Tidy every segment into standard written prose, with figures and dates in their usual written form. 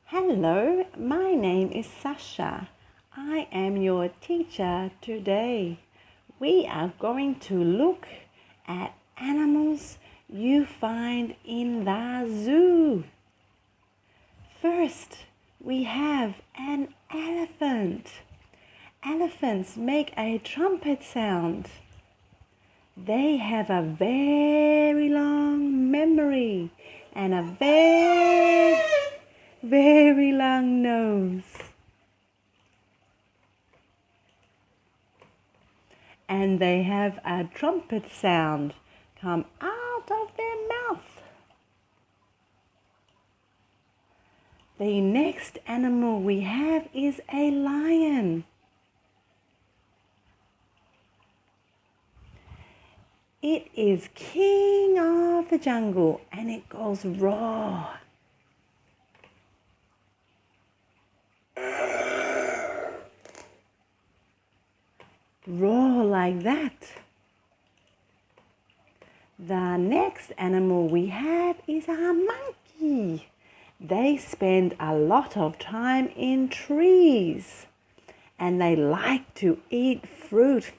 Hello, my name is Sasha. I am your teacher today. We are going to look at animals you find in the zoo. First, we have an elephant. Elephants make a trumpet sound. They have a very long memory and a very long nose. And they have a trumpet sound come out of their mouth. The next animal we have is a lion. It is king of the jungle and it goes roar. Roar like that. The next animal we have is a monkey. They spend a lot of time in trees and they like to eat fruit.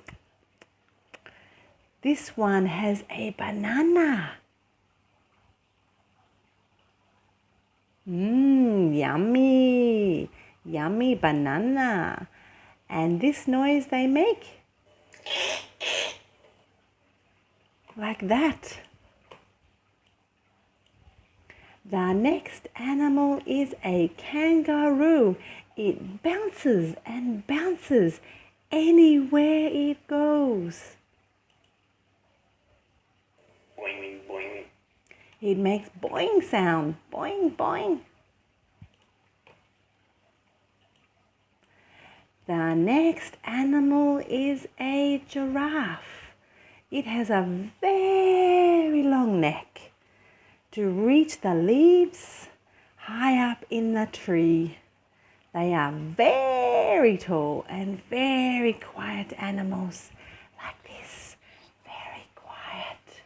This one has a banana. Yummy, yummy banana. And this noise they make, like that. The next animal is a kangaroo. It bounces and bounces anywhere it goes. Boing, boing. It makes boing sound, boing, boing. The next animal is a giraffe. It has a very long neck to reach the leaves high up in the tree. They are very tall and very quiet animals, like this, very quiet.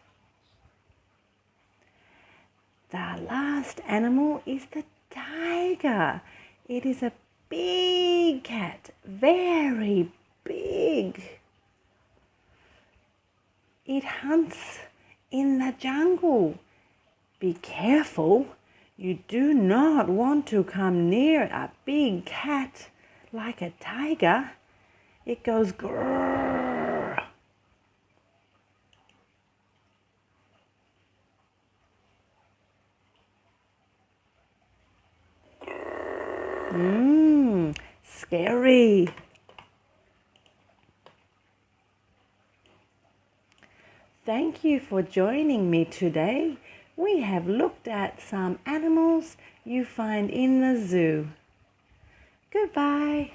The last animal is the tiger. It is a big cat, very big. It hunts in the jungle. Be careful, you do not want to come near a big cat like a tiger. It goes grrr. Scary. Thank you for joining me today. We have looked at some animals you find in the zoo. Goodbye.